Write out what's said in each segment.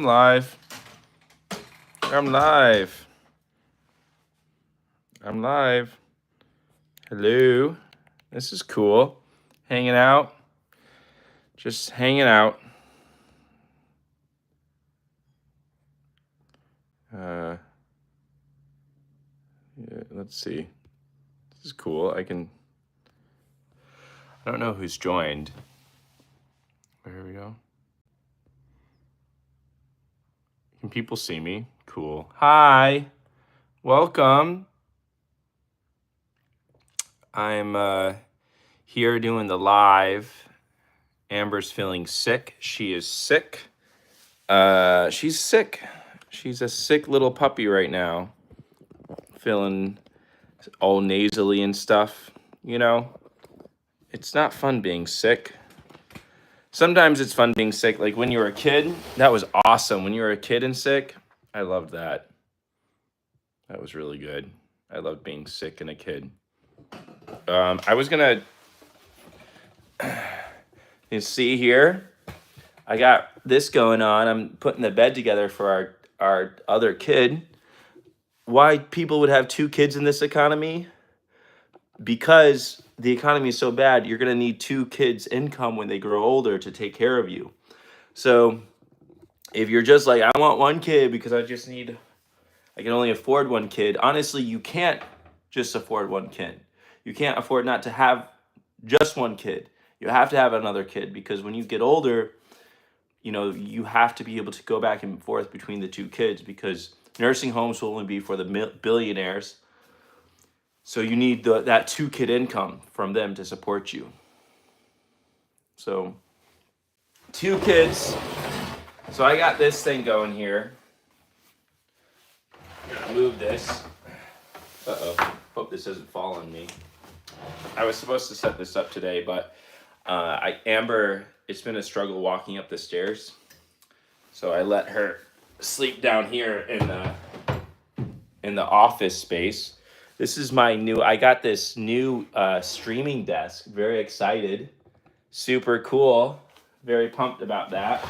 Live. I'm live. I'm live. Hello. This is cool. Hanging out. Just hanging out. Yeah, let's see. This is cool. I don't know who's joined. Here we go. Can people see me? Cool. Hi. Welcome. I'm here doing the live. Amber's feeling sick. She is sick. She's sick. She's a sick little puppy right now. Feeling all nasally and stuff. It's not fun being sick. Sometimes it's fun being sick. Like when you were a kid, that was awesome. When you were a kid and sick, I loved that. That was really good. I loved being sick and a kid. I was gonna you see here. I got this going on. I'm putting the bed together for our other kid. Why people would have two kids in this economy? Because the economy is so bad, you're going to need two kids' income when they grow older to take care of you. So if you're just like, I want one kid because I can only afford one kid. Honestly, you can't just afford one kid. You can't afford not to have just one kid. You have to have another kid because when you get older, you have to be able to go back and forth between the two kids because nursing homes will only be for the billionaires. So you need that two kid income from them to support you. So two kids. So I got this thing going here. Move this. Uh-oh. Hope this doesn't fall on me. I was supposed to set this up today, but Amber, it's been a struggle walking up the stairs. So I let her sleep down here in the office space. This is I got this new streaming desk. Very excited. Super cool. Very pumped about that.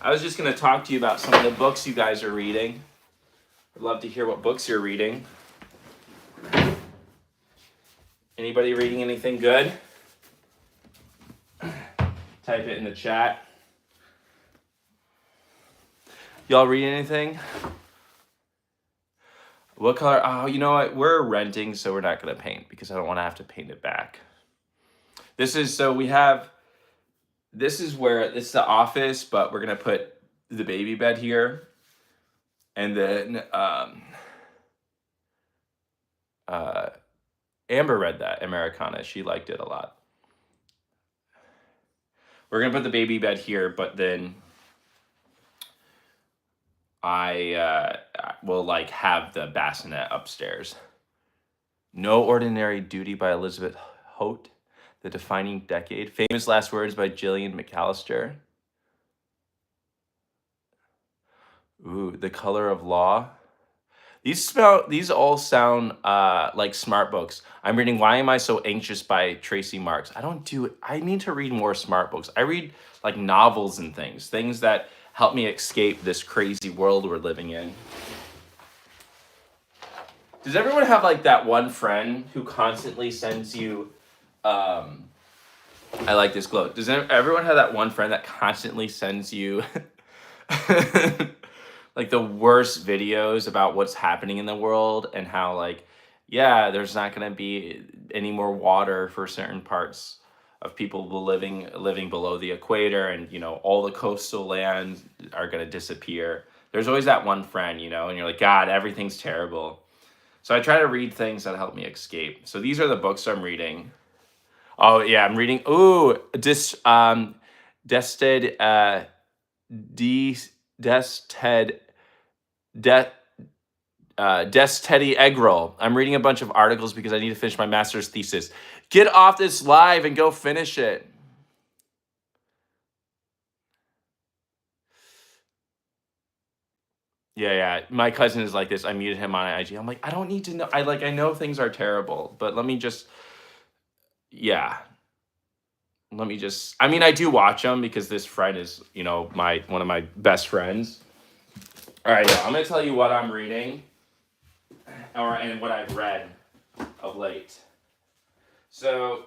I was just going to talk to you about some of the books you guys are reading. I'd love to hear what books you're reading. Anybody reading anything good? Type it in the chat. Y'all read anything? What color? Oh, you know what? We're renting, so we're not going to paint because I don't want to have to paint it back. This is where it's the office, but we're going to put the baby bed here. And then Amber read that, Americana. She liked it a lot. We're going to put the baby bed here, but then I will have the bassinet upstairs. No Ordinary Duty by Elizabeth Holt. The Defining Decade. Famous Last Words by Gillian McAllister. Ooh, The Color of Law. These all sound like smart books. I'm reading Why Am I So Anxious by Tracy Marks. I need to read more smart books. I read novels and things that help me escape this crazy world we're living in. Does everyone have that one friend who constantly sends you I like this glow. Does everyone have that one friend that constantly sends you the worst videos about what's happening in the world and how there's not going to be any more water for certain parts of people living below the equator, and all the coastal lands are going to disappear. There's always that one friend, and you're like, God, everything's terrible. So I try to read things that help me escape. So these are the books I'm reading. Oh yeah, I'm reading. Dested Teddy Egg Roll. I'm reading a bunch of articles because I need to finish my master's thesis. Get off this live and go finish it. Yeah. My cousin is like this. I muted him on IG. I'm like, I don't need to know. I know things are terrible, but let me just, yeah. let me just. I mean, I do watch them because this friend is, my one of my best friends. All right, yeah, I'm gonna tell you what I'm reading, and what I've read of late. So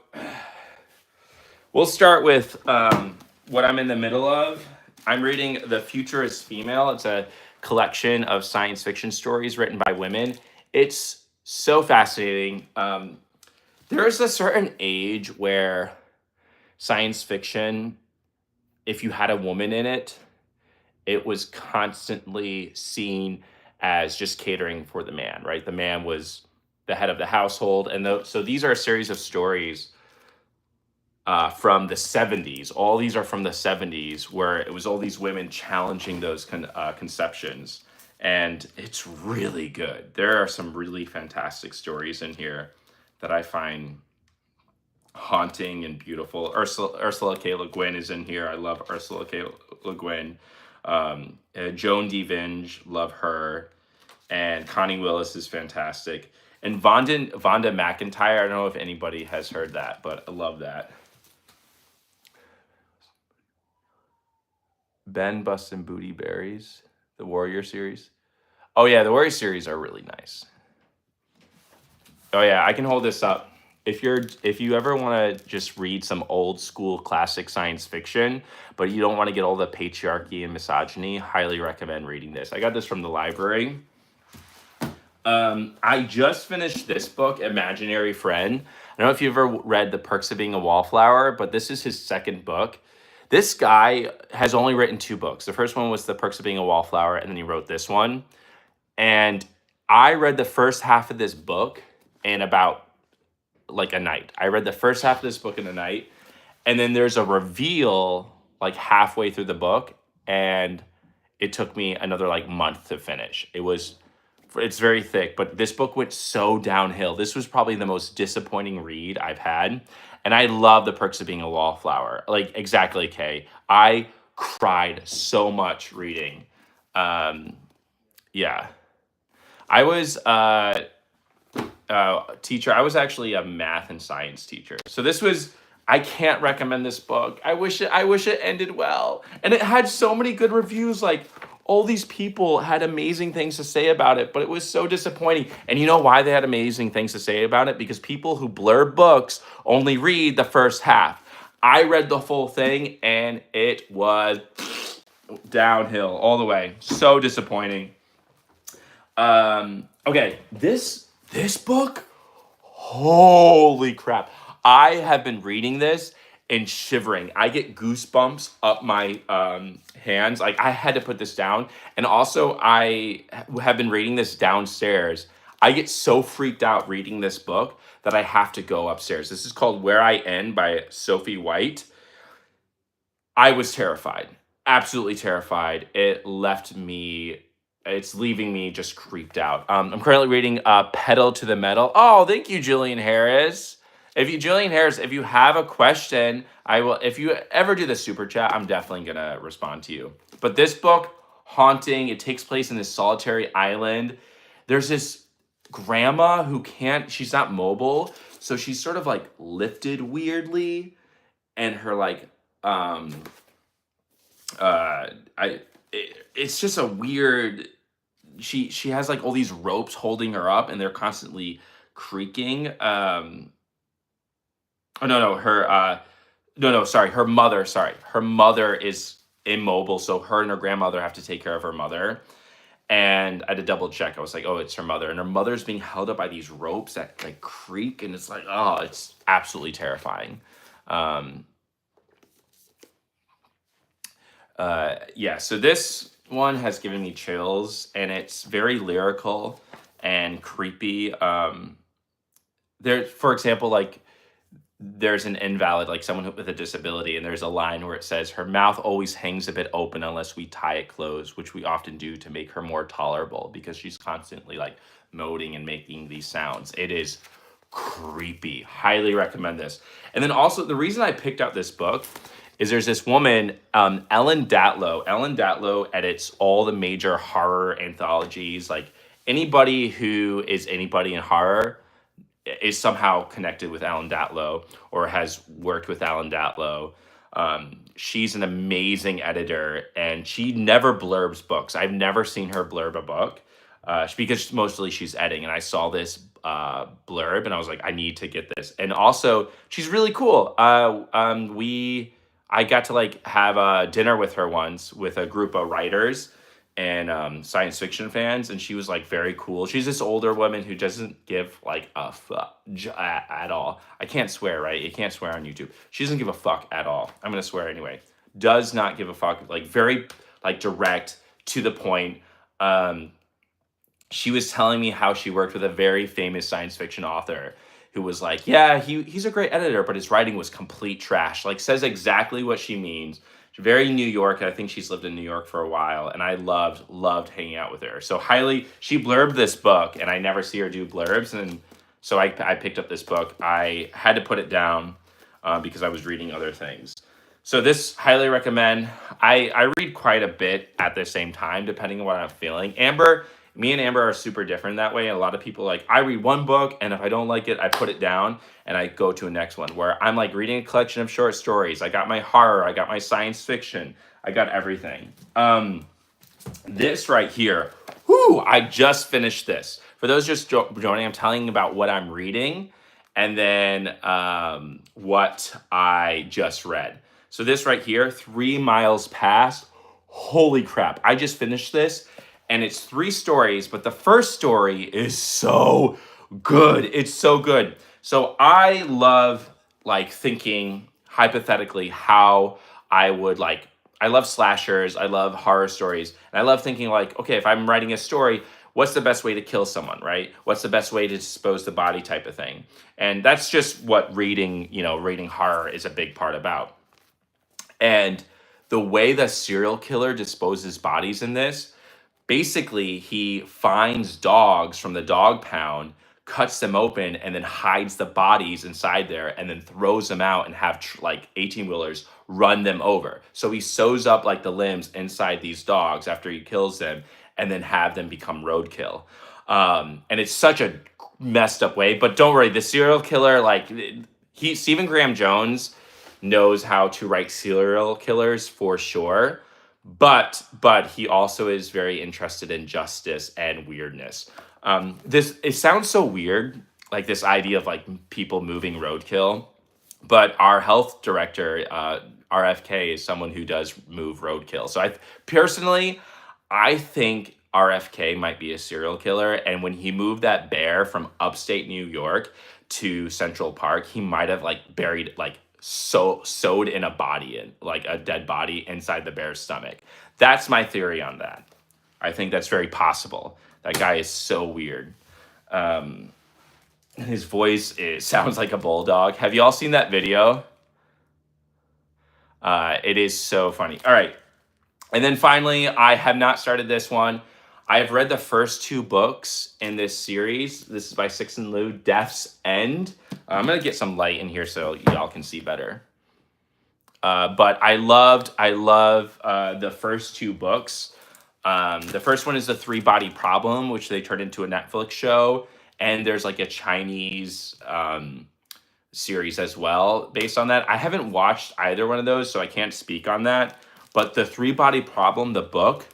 we'll start with what I'm in the middle of. I'm reading The Future is Female. It's a collection of science fiction stories written by women. It's so fascinating. There is a certain age where science fiction, if you had a woman in it, it was constantly seen as just catering for the man, right? The man was the head of the household. So these are a series of stories from the 70s. All these are from the 70s, where it was all these women challenging those conceptions. And it's really good. There are some really fantastic stories in here that I find haunting and beautiful. Ursula K. Le Guin is in here. I love Ursula K. Le Guin. Joan D. Vinge, love her. And Connie Willis is fantastic. And Vonda McIntyre, I don't know if anybody has heard that, but I love that. Ben Bustin' Booty Berries, the Warrior series. Oh yeah, the Warrior series are really nice. Oh yeah, I can hold this up. If you ever want to just read some old school classic science fiction, but you don't want to get all the patriarchy and misogyny, highly recommend reading this. I got this from the library. I just finished this book, Imaginary Friend. I don't know if you've ever read The Perks of Being a Wallflower, but this is his second book. This guy has only written 2 books. The first one was The Perks of Being a Wallflower, and then he wrote this one. And I read the first half of this book in about like a night. I read the first half of this book in a night, and then there's a reveal like halfway through the book, and it took me another like month to finish. It's very thick, but this book went so downhill. This was probably the most disappointing read I've had. And I love The Perks of Being a Wallflower. Like, exactly, Kay. I cried so much reading. Yeah. I was teacher. I was actually a math and science teacher. So I can't recommend this book. I wish it ended well. And it had so many good reviews. Like, all these people had amazing things to say about it, but it was so disappointing. And you know why they had amazing things to say about it? Because people who blurb books only read the first half. I read the full thing, and it was downhill all the way. So disappointing. Okay, this book, holy crap. I have been reading this and shivering. I get goosebumps up my hands. Like, I had to put this down. And also, I have been reading this downstairs. I get so freaked out reading this book that I have to go upstairs. This is called Where I End by Sophie White. I was terrified. Absolutely terrified. It's leaving me just creeped out. I'm currently reading Pedal to the Metal. Oh, thank you, Julian Harris. If you have a question, I will. If you ever do the super chat, I'm definitely gonna respond to you. But this book, haunting. It takes place in this solitary island. There's this grandma she's not mobile, so she's sort of like lifted weirdly, and her like it's just a weird. She has like all these ropes holding her up, and they're constantly creaking. Oh no, sorry. Her mother is immobile, so her and her grandmother have to take care of her mother. And I had to double check. I was like, oh, it's her mother, and her mother's being held up by these ropes that like creak, and it's like, oh, it's absolutely terrifying. Yeah, so this one has given me chills, and it's very lyrical and creepy. For example, like, there's an invalid, like someone with a disability, and there's a line where it says, her mouth always hangs a bit open unless we tie it closed, which we often do to make her more tolerable, because she's constantly like moaning and making these sounds. It is creepy. Highly recommend this. And then also, the reason I picked out this book is there's this woman, Ellen Datlow. Ellen Datlow edits all the major horror anthologies. Like, anybody who is anybody in horror, is somehow connected with Alan Datlow or has worked with Alan Datlow. She's an amazing editor, and she never blurbs books. I've never seen her blurb a book because mostly she's editing. And I saw this blurb, and I was like, I need to get this. And also, she's really cool. I got to like have a dinner with her once with a group of writers and science fiction fans, and she was like very cool. She's this older woman who doesn't give like a fuck at all. I can't swear, right? You can't swear on YouTube. She doesn't give a fuck at all. I'm gonna swear anyway. Does not give a fuck. Like very like direct, to the point. She was telling me how she worked with a very famous science fiction author who was like, yeah, he's a great editor, but his writing was complete trash. Like says exactly what she means. She's very New York. I think she's lived in New York for a while, and I loved hanging out with her. So she blurbed this book, and I never see her do blurbs, and so I picked up this book. I had to put it down because I was reading other things. So this highly recommend. I read quite a bit at the same time, depending on what I'm feeling. Me and Amber are super different that way. And a lot of people like, I read one book, and if I don't like it, I put it down and I go to a next one, where I'm like reading a collection of short stories. I got my horror, I got my science fiction, I got everything. This right here, I just finished this. For those just joining, I'm telling you about what I'm reading and then what I just read. So this right here, 3 Miles Past. Holy crap. I just finished this, and it's 3 stories, but the first story is so good. It's so good. So I love like thinking hypothetically how I would I love slashers, I love horror stories, and I love thinking like, okay, if I'm writing a story, what's the best way to kill someone, right? What's the best way to dispose the body type of thing? And that's just what reading horror is a big part about. And the way the serial killer disposes bodies in this, basically he finds dogs from the dog pound, cuts them open, and then hides the bodies inside there, and then throws them out and have 18-wheelers run them over. So he sews up like the limbs inside these dogs after he kills them, and then have them become roadkill. And it's such a messed up way, but don't worry, the serial killer, Stephen Graham Jones knows how to write serial killers for sure, but he also is very interested in justice and weirdness. It sounds so weird, like this idea of like people moving roadkill, but our health director, RFK, is someone who does move roadkill. So I think RFK might be a serial killer, and when he moved that bear from upstate New York to Central Park, he might have like buried sewed in a dead body inside the bear's stomach. That's my theory on that. I think that's very possible. That guy is so weird. His voice sounds like a bulldog. Have you all seen that video? It is so funny. All right. And then finally, I have not started this one. I have read the first 2 books in this series. This is by Sixon Liu, Death's End. I'm going to get some light in here so y'all can see better. But I love the first 2 books. The first one is The 3-Body Problem, which they turned into a Netflix show. And there's like a Chinese series as well based on that. I haven't watched either one of those, so I can't speak on that. But The 3-Body Problem, the book,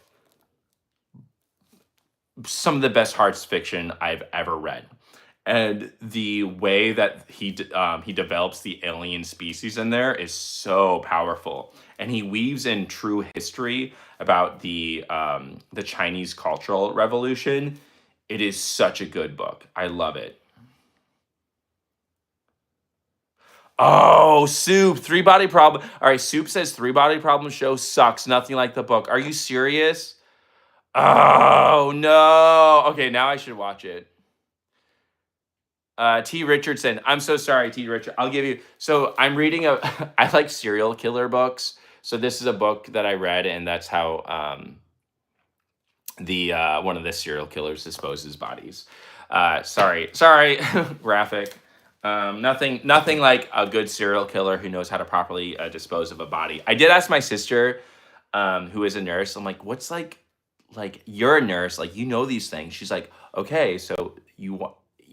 some of the best science fiction I've ever read. And the way that he develops the alien species in there is so powerful. And he weaves in true history about the Chinese Cultural Revolution. It is such a good book. I love it. Oh, Soup, 3-Body Problem. All right, Soup says 3-Body Problem show sucks. Nothing like the book. Are you serious? Oh, no. Okay, now I should watch it. T. Richardson. I'm so sorry, T. Richard. I'll give you. So I'm reading I like serial killer books. So this is a book that I read, and that's how one of the serial killers disposes bodies. Sorry, graphic. Nothing like a good serial killer who knows how to properly dispose of a body. I did ask my sister, who is a nurse. I'm like, what's like you're a nurse, like you know these things. She's like, okay, so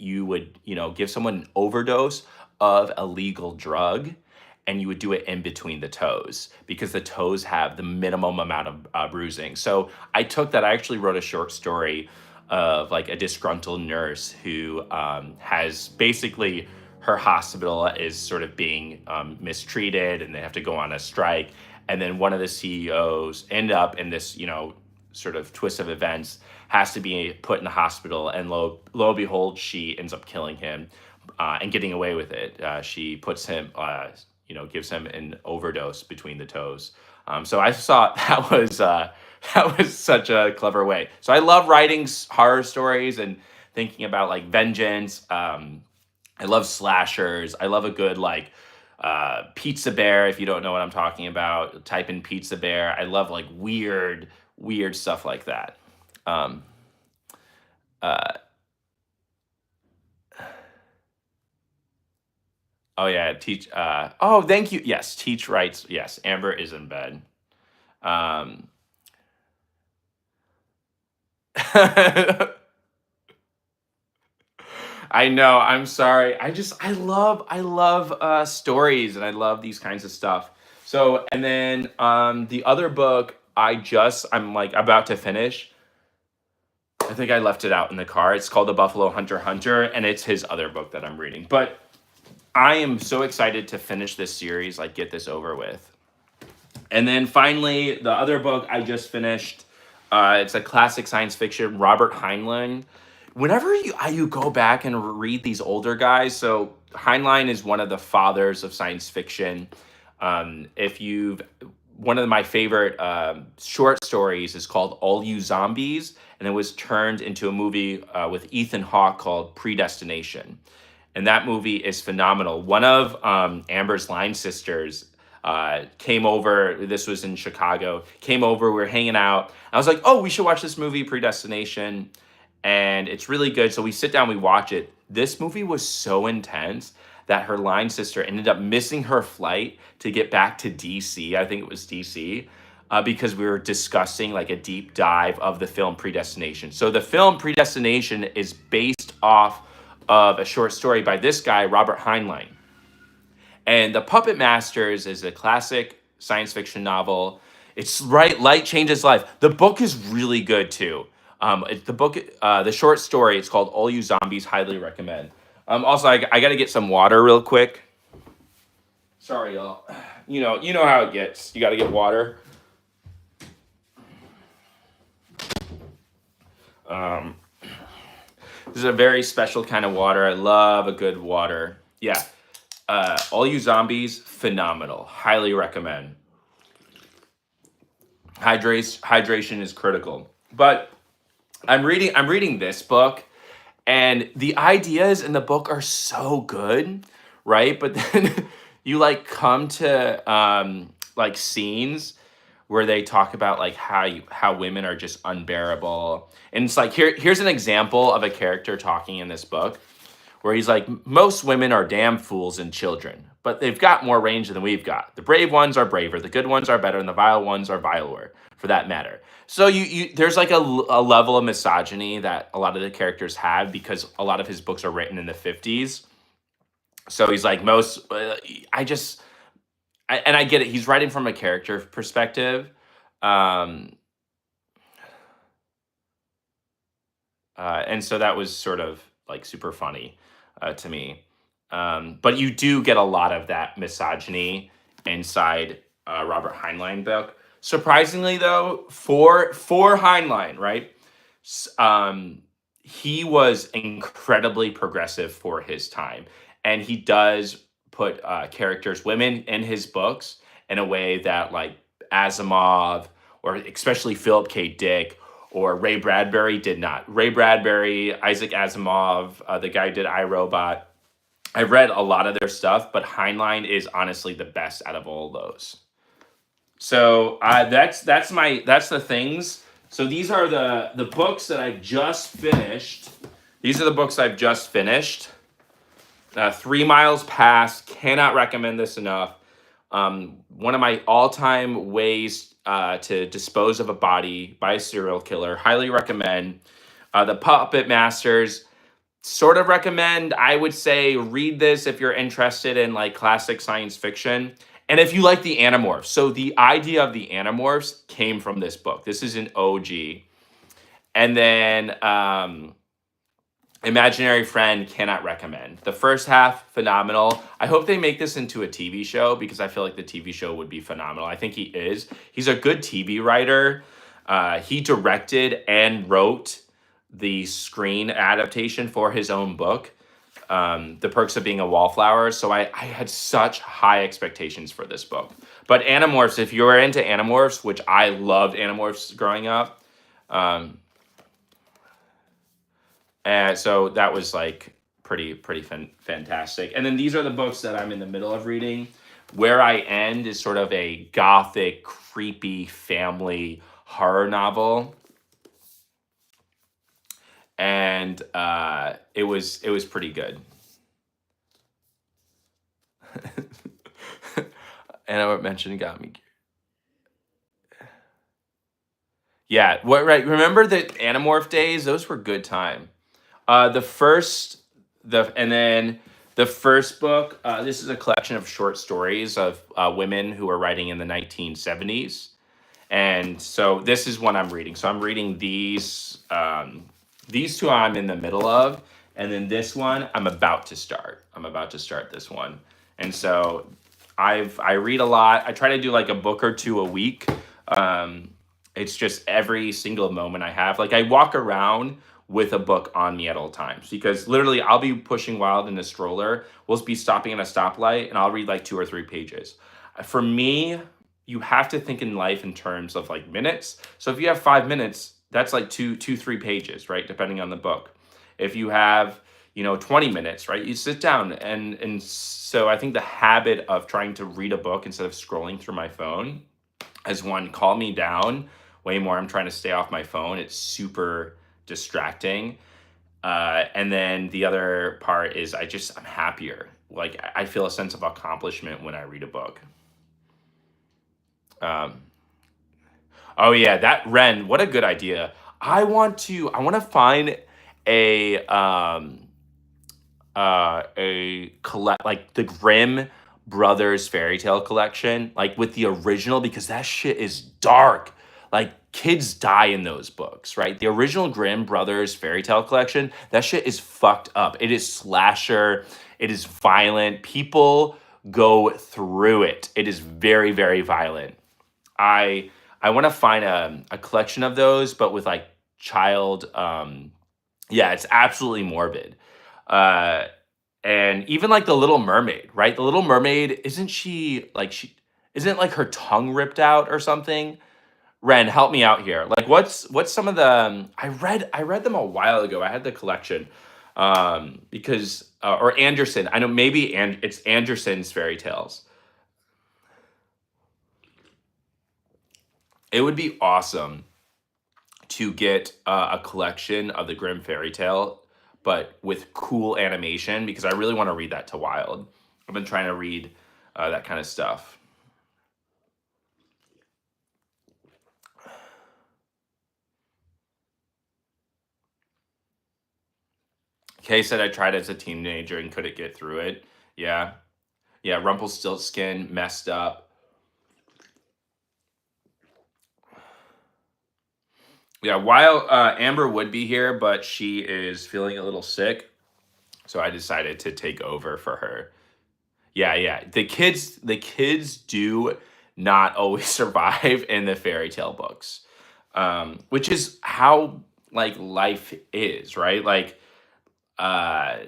you would, give someone an overdose of a legal drug, and you would do it in between the toes because the toes have the minimum amount of bruising. So I took that. I actually wrote a short story of like a disgruntled nurse who has basically her hospital is sort of being mistreated, and they have to go on a strike. And then one of the CEOs end up in this, sort of twist of events, has to be put in the hospital, and lo and behold, she ends up killing him and getting away with it. She puts him, gives him an overdose between the toes. So I thought that was such a clever way. So I love writing horror stories and thinking about like vengeance. I love slashers. I love a good like Pizza Bear. If you don't know what I'm talking about, type in Pizza Bear. I love like weird stuff like that. Um, uh, oh yeah, teach. Oh, thank you. Yes, teach writes. Yes, Amber is in bed. Um, I know. I'm sorry. I love stories, and I love these kinds of stuff. So, and then the other book I'm like about to finish. I think I left it out in the car. It's called The Buffalo Hunter, and it's his other book that I'm reading. But I am so excited to finish this series, like get this over with. And then finally, the other book I just finished, it's a classic science fiction, Robert Heinlein. Whenever you go back and read these older guys, so Heinlein is one of the fathers of science fiction. If you've One of my favorite short stories is called All You Zombies, and it was turned into a movie with Ethan Hawke called Predestination. And that movie is phenomenal. One of Amber's line sisters came over. This was in Chicago. Came over. We were hanging out. I was like, "Oh, we should watch this movie, Predestination," and it's really good. So we sit down, we watch it. This movie was so intense that her line sister ended up missing her flight to get back to DC. I think it was DC. Because we were discussing like a deep dive of the film Predestination. So the film Predestination is based off of a short story by this guy, Robert Heinlein. And The Puppet Masters is a classic science fiction novel. It's right, light changes life. The book is really good too. The short story, it's called All You Zombies, highly recommend. Also, I got to get some water real quick. Sorry, y'all. You know how it gets. You got to get water. Um, this is a very special kind of water. I love a good water. Yeah. All You Zombies, phenomenal. Highly recommend. Hydration is critical. But I'm reading this book, and the ideas in the book are so good, right? But then you like come to like scenes where they talk about like how women are just unbearable. And it's like here's an example of a character talking in this book where he's like, most women are damn fools and children, but they've got more range than we've got. The brave ones are braver, the good ones are better, and the vile ones are viler, for that matter. So there's like a level of misogyny that a lot of the characters have because a lot of his books are written in the 50s. So he's like, I get it. He's writing from a character perspective. Um, and so that was sort of like super funny to me. But you do get a lot of that misogyny inside Robert Heinlein book. Surprisingly, though, for Heinlein, right? He was incredibly progressive for his time, and he does put women in his books in a way that like Asimov or especially Philip K. Dick or Ray Bradbury did not. Ray Bradbury, Isaac Asimov, the guy who did iRobot. I've read a lot of their stuff, but Heinlein is honestly the best out of all those. So that's the things. So these are the books that I've just finished. These are the books I've just finished. 3 Miles Past, cannot recommend this enough. One of my all-time ways to dispose of a body by a serial killer. Highly recommend. The Puppet Masters. sort of recommend. I would say read this if you're interested in like classic science fiction. And if you like the Animorphs. So the idea of the Animorphs came from this book. This is an OG. And then Imaginary Friend, cannot recommend. The first half, phenomenal. I hope they make this into a TV show because I feel like the TV show would be phenomenal. I think he is. He's a good TV writer. He directed and wrote the screen adaptation for his own book, The Perks of Being a Wallflower. So I had such high expectations for this book. But Animorphs, if you were into Animorphs, which I loved Animorphs growing up, um, and so that was like pretty fantastic. And then these are the books that I'm in the middle of reading. Where I End is sort of a gothic, creepy family horror novel, and it was pretty good. And I mentioned got me. Yeah, what right? Remember the Animorph days? Those were good time. The first, and then the first book. This is a collection of short stories of women who were writing in the 1970s, and so this is what I'm reading. So I'm reading these two I'm in the middle of, and then this one I'm about to start. I'm about to start this one, and so I read a lot. I try to do like a book or two a week. Um, it's just every single moment I have. Like I walk around with a book on me at all times because literally I'll be pushing Wild in a stroller. We'll be stopping at a stoplight and I'll read like 2 or 3 pages. For me, you have to think in life in terms of like minutes. So if you have 5 minutes, that's like 3 pages, right? Depending on the book. If you have, 20 minutes, right? You sit down and so I think the habit of trying to read a book instead of scrolling through my phone has one calmed me down way more. I'm trying to stay off my phone. It's super distracting. And then the other part is I'm happier. Like I feel a sense of accomplishment when I read a book. Um, oh yeah, that Ren, what a good idea. I want to find a a collect like the Grimm Brothers fairy tale collection, like with the original, because that shit is dark. Like kids die in those books, right? The original Grimm Brothers fairy tale collection, that shit is fucked up. It is slasher, it is violent. People go through it. It is very, very violent. I want to find a collection of those, but with like child. Yeah, it's absolutely morbid. Uh, and even like the Little Mermaid, right? The Little Mermaid, she isn't like her tongue ripped out or something? Ren, help me out here. Like what's some of the I read them a while ago. I had the collection. Because or Anderson. I know maybe it's Anderson's fairy tales. It would be awesome to get a collection of the Grimm fairy tale, but with cool animation because I really want to read that to Wild. I've been trying to read that kind of stuff. Kay said I tried as a teenager and couldn't get through it. Yeah, yeah. Rumpelstiltskin messed up. Yeah, while Amber would be here, but she is feeling a little sick, so I decided to take over for her. Yeah, yeah. The kids do not always survive in the fairy tale books, which is how like life is, right? Like uh,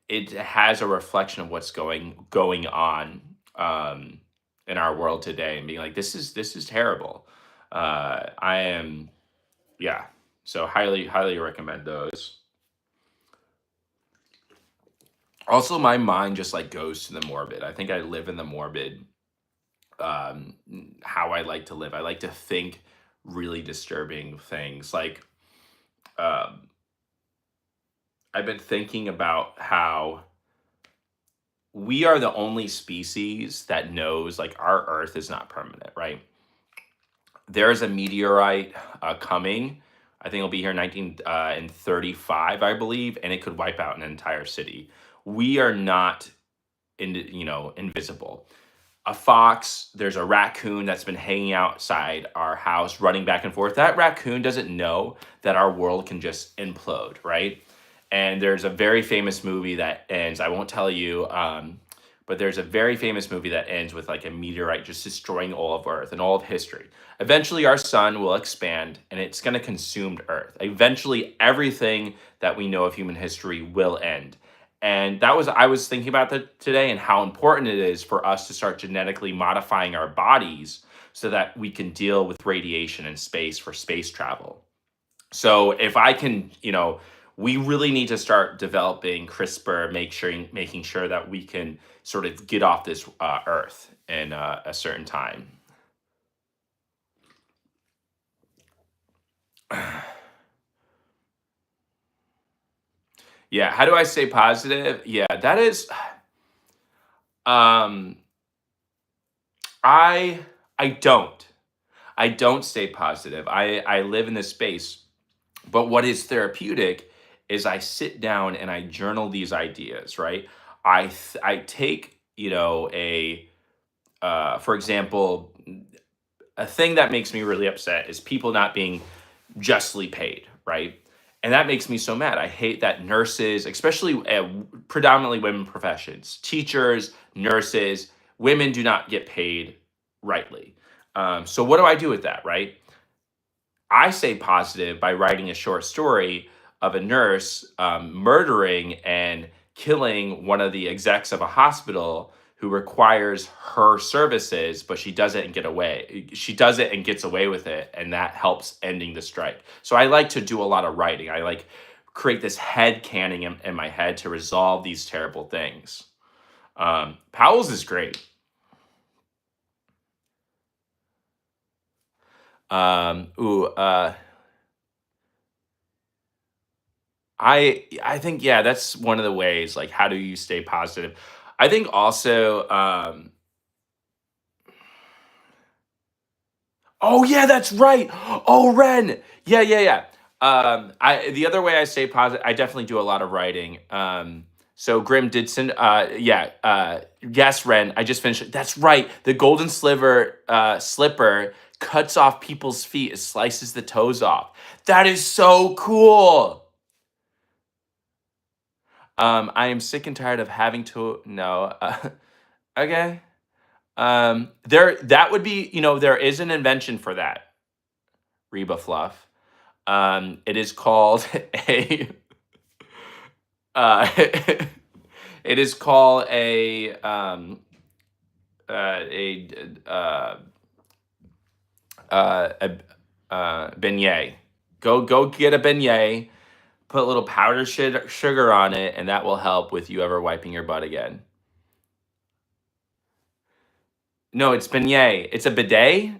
it has a reflection of what's going on in our world today, and being like, this is terrible. I am, yeah. So highly recommend those. Also, my mind just like goes to the morbid. I think I live in the morbid um how I like to live. I like to think really disturbing things. Like um I've been thinking about how we are the only species that knows like our earth is not permanent, right? There is a meteorite coming. I think it'll be here in 1935, I believe, and it could wipe out an entire city. We are not invisible. A fox, there's a raccoon that's been hanging outside our house, running back and forth. That raccoon doesn't know that our world can just implode, right? And there's a very famous movie that ends, I won't tell you, but there's a very famous movie that ends with like a meteorite just destroying all of Earth and all of history. Eventually, our sun will expand and it's going to consume Earth. Eventually, everything that we know of human history will end. And I was thinking about that today and how important it is for us to start genetically modifying our bodies so that we can deal with radiation in space for space travel. So if I can, we really need to start developing CRISPR, making sure that we can sort of get off this Earth in a certain time. Yeah, how do I stay positive? Yeah, that is um I I don't. I don't stay positive. I live in this space. But what is therapeutic is I sit down and I journal these ideas, right? I take, for example, a thing that makes me really upset is people not being justly paid, right? And that makes me so mad. I hate that nurses, especially predominantly women professions, teachers, nurses, women do not get paid rightly. So what do I do with that, right? I stay positive by writing a short story of a nurse murdering and killing one of the execs of a hospital who requires her services, but she does it and get away. She does it and gets away with it, and that helps ending the strike. So I like to do a lot of writing. I like create this head canning in my head to resolve these terrible things. Powell's is great. Um, ooh, uh, I think yeah, that's one of the ways. Like, how do you stay positive? I think also, oh yeah, that's right. Oh, Ren. Yeah, yeah, yeah. I the other way I stay positive, I definitely do a lot of writing. So Grim Didson, yeah, yes, Ren. I just finished it. That's right. The golden slipper cuts off people's feet. It slices the toes off. That is so cool. I am sick and tired of having to no. Okay. There that would be, there is an invention for that, Reba Fluff. It is called a it is called a a beignet. Go get a beignet, put a little powdered sugar on it, and that will help with you ever wiping your butt again. No, it's beignet. It's a bidet.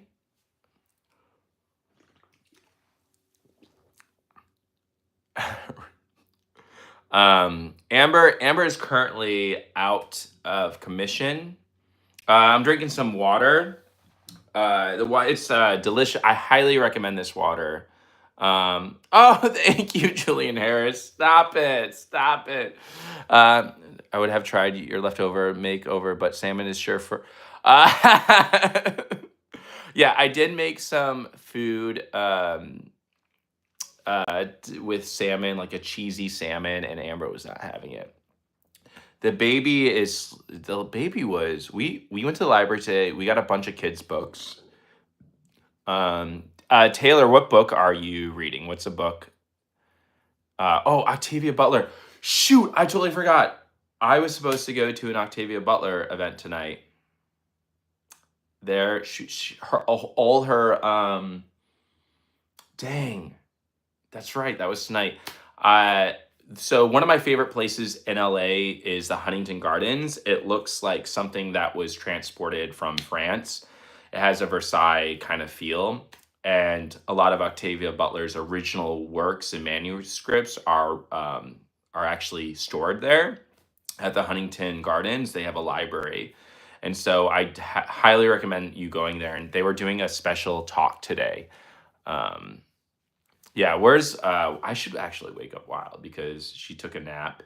Amber is currently out of commission. I'm drinking some water. It's delicious. I highly recommend this water. Oh, thank you, Julian Harris. Stop it. Stop it. I would have tried your leftover makeover, but salmon is sure for. Uh, yeah, I did make some food. With salmon, like a cheesy salmon, and Amber was not having it. The baby was we went to the library today. We got a bunch of kids books. Taylor, what book are you reading? What's a book? Oh, Octavia Butler. Shoot, I totally forgot. I was supposed to go to an Octavia Butler event tonight. There, all her dang. That's right. That was tonight. So one of my favorite places in LA is the Huntington Gardens. It looks like something that was transported from France. It has a Versailles kind of feel, and a lot of Octavia Butler's original works and manuscripts are actually stored there at the Huntington Gardens. They have a library, and so I highly recommend you going there. And they were doing a special talk today. Um, Yeah, where's I should actually wake up wild because she took a nap.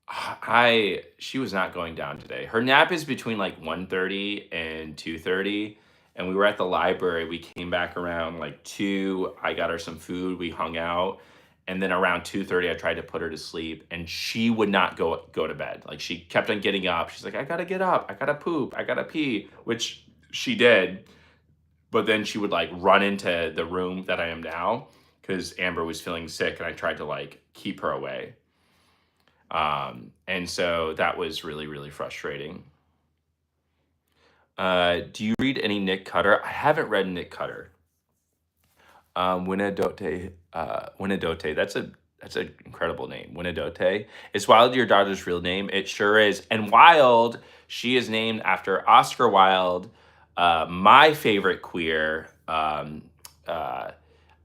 I She was not going down today. Her nap is between like 1:30 and 2:30, and we were at the library. We came back around like 2. I got her some food, we hung out, and then around 2:30 I tried to put her to sleep and she would not go to bed. Like she kept on getting up. She's like, "I got to get up. I got to poop. I got to pee," which she did, but then she would like run into the room that I am now cuz Amber was feeling sick and I tried to like keep her away. And so that was really, really frustrating. Do you read any Nick Cutter? I haven't read Nick Cutter. Winadote. That's an incredible name. Winadote. Is Wilde your daughter's real name? It sure is. And Wilde, she is named after Oscar Wilde, my favorite queer.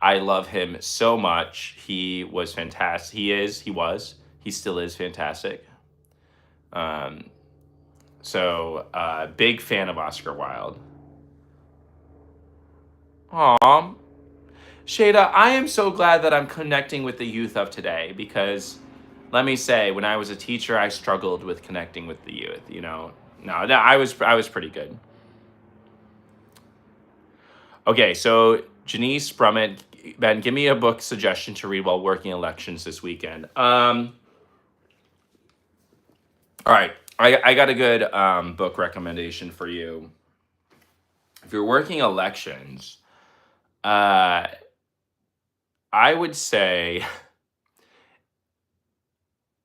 I love him so much. He was fantastic. He still is fantastic. Um, big fan of Oscar Wilde. Aw, Shada, I am so glad that I'm connecting with the youth of today because let me say, when I was a teacher, I struggled with connecting with the youth, you know. No, I was pretty good. Okay, so Janice Brummett, Ben, give me a book suggestion to read while working elections this weekend. All right, I got a good book recommendation for you. If you're working elections, uh, I would say,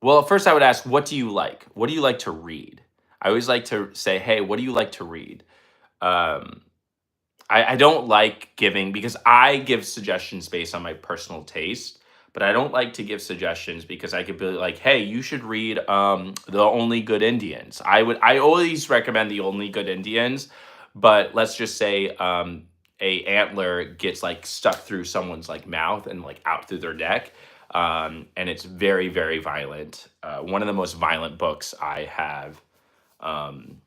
well, first I would ask, what do you like? What do you like to read? I always like to say, hey, what do you like to read? Um, I don't like giving because I give suggestions based on my personal taste, but I don't like to give suggestions because I could be like, hey, you should read The Only Good Indians. I always recommend The Only Good Indians, but let's just say a antler gets like stuck through someone's like mouth and like out through their neck. And it's very, very violent. One of the most violent books I have um,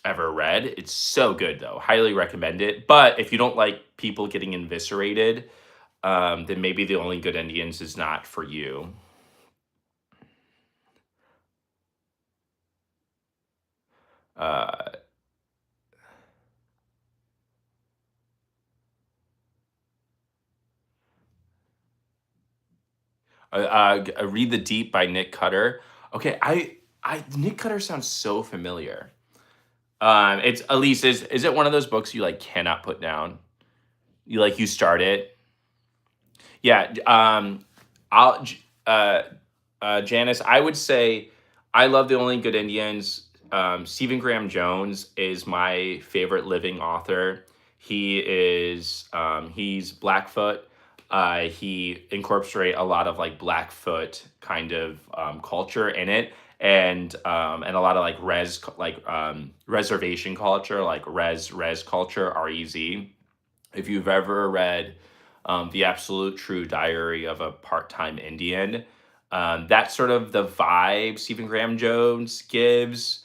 ever read. It's so good though. Highly recommend it. But if you don't like people getting eviscerated, then maybe The Only Good Indians is not for you. Uh, Read the Deep by Nick Cutter. Okay, Nick Cutter sounds so familiar. It's Elise. Is it one of those books you like cannot put down? You start it. Yeah. I'll Janice, I would say I love The Only Good Indians. Stephen Graham Jones is my favorite living author. He's Blackfoot. He incorporate a lot of like Blackfoot kind of culture in it, and a lot of like reservation culture, like res culture, rez. If you've ever read The Absolute True Diary of a Part-Time Indian, that's sort of the vibe Stephen Graham Jones gives.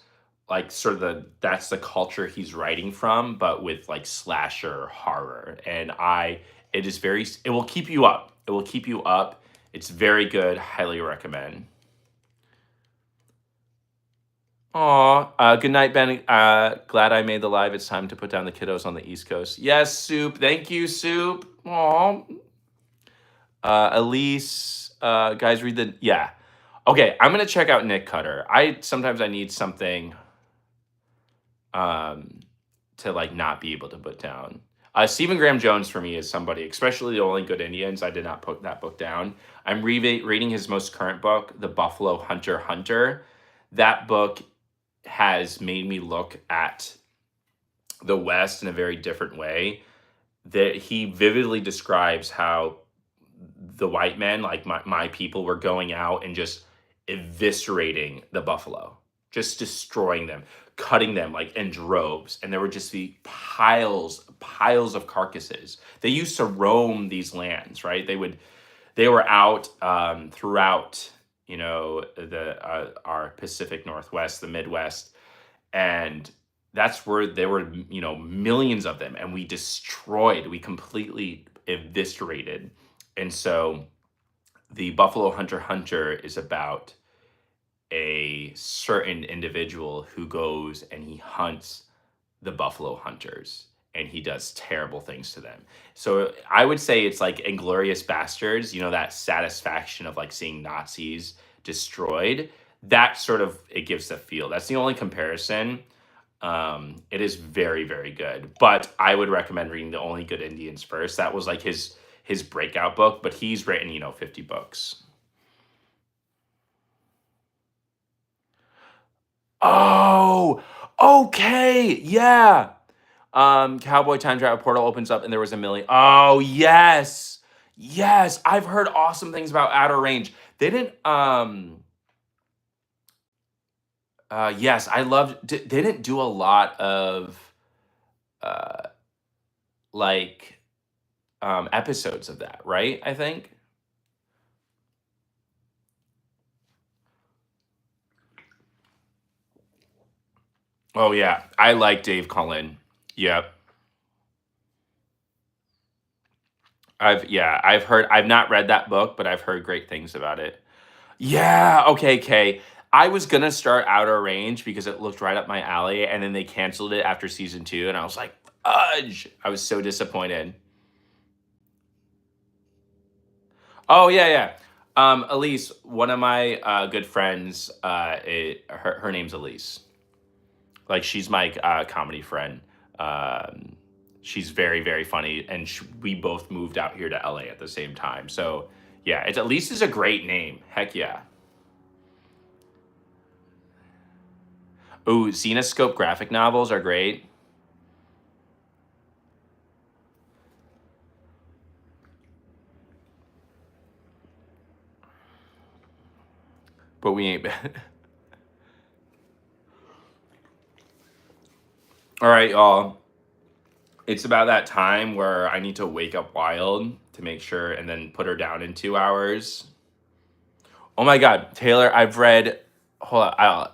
Like sort of that's the culture he's writing from, but with like slasher horror. It will keep you up. It will keep you up. It's very good. Highly recommend. Aw, good night, Ben. Glad I made the live. It's time to put down the kiddos on the East Coast. Yes, Soup. Thank you, Soup. Aw. Elise, guys, read the yeah. Okay, I'm gonna check out Nick Cutter. I need something um to like not be able to put down. Stephen Graham Jones for me is somebody, especially The Only Good Indians. I did not put that book down. I'm reading his most current book, The Buffalo Hunter Hunter. That book has made me look at the West in a very different way. That he vividly describes how the white men, like my people, were going out and just eviscerating the buffalo, just destroying them, cutting them like in droves. And there would just be piles of carcasses. They used to roam these lands, right? They were out throughout, the our Pacific Northwest, the Midwest, and that's where there were, millions of them, and we completely eviscerated. And so the Buffalo Hunter is about a certain individual who goes and he hunts the buffalo hunters and he does terrible things to them. So I would say it's like Inglorious Bastards, you know, that satisfaction of like seeing Nazis destroyed. That sort of it gives the feel. That's the only comparison. It is very, very good. But I would recommend reading The Only Good Indians first. That was like his breakout book, but he's written, 50 books. Oh, okay. Yeah. Cowboy Time Travel Portal opens up and there was a million. Oh, yes. Yes. I've heard awesome things about Outer Range. They didn't yes, I loved they didn't do a lot of uh like episodes of that, right? I think. Oh yeah, I like Dave Cullen. Yep. I've not read that book, but I've heard great things about it. Yeah, okay, okay. I was gonna start Outer Range because it looked right up my alley, and then they canceled it after season 2, and I was like, "Fudge!" I was so disappointed. Oh yeah, yeah. Elise, one of my good friends, her name's Elise. Like she's my comedy friend. Um, she's very very funny, and we both moved out here to LA at the same time. So yeah, it's Elise is a great name. Heck yeah. Ooh, Zenoscope graphic novels are great, but we ain't. All right, y'all. It's about that time where I need to wake up Wild to make sure, and then put her down in 2 hours. Oh my God, Taylor, I've read. Hold on,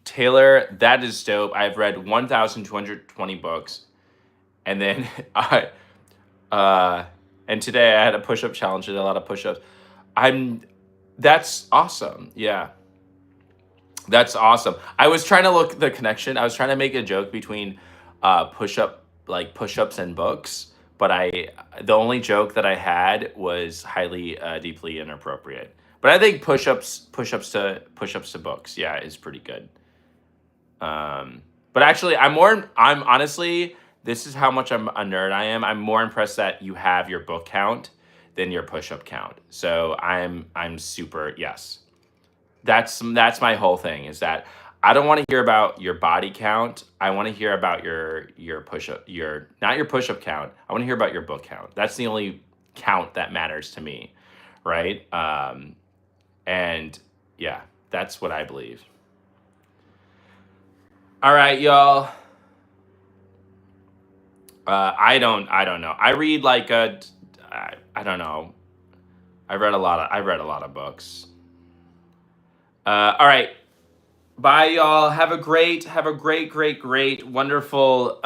Taylor, that is dope. I've read 1,220 books, and then uh, and today I had a push-up challenge. Did a lot of push-ups. I'm. That's awesome. Yeah, that's awesome. I was trying to look the connection. I was trying to make a joke between push-ups and books, but the only joke that I had was highly deeply inappropriate. But I think push-ups to books, yeah, is pretty good. But actually, I'm honestly, this is how much I'm a nerd I am. I'm more impressed that you have your book count than your push-up count. So I'm super, yes. That's my whole thing is that I don't want to hear about your body count. I want to hear about your push-up, your not your push-up count. I want to hear about your book count. That's the only count that matters to me, right? And yeah, that's what I believe. All right, y'all. I don't know. I read like I don't know. I've read a lot of books. All right. Bye, y'all. Have a great, wonderful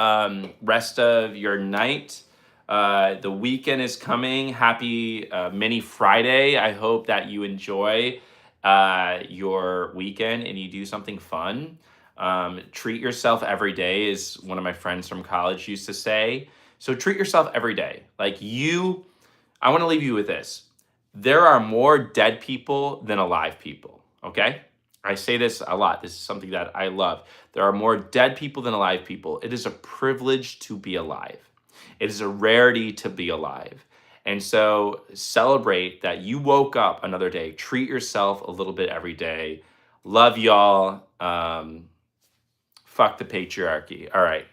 rest of your night. The weekend is coming. Happy mini Friday. I hope that you enjoy your weekend and you do something fun. Treat yourself every day, is one of my friends from college used to say. So treat yourself every day. I want to leave you with this. There are more dead people than alive people. Okay? I say this a lot. This is something that I love. There are more dead people than alive people. It is a privilege to be alive. It is a rarity to be alive. And so celebrate that you woke up another day. Treat yourself a little bit every day. Love y'all. Fuck the patriarchy. All right.